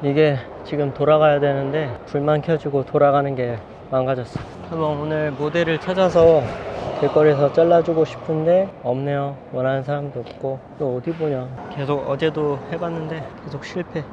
이게 지금 돌아가야 되는데 불만 켜지고 돌아가는 게 망가졌어. 한번 오늘 모델을 찾아서 길거리에서 잘라주고 싶은데 없네요. 원하는 사람도 없고. 또 어디 보냐. 계속 어제도 해봤는데 계속 실패.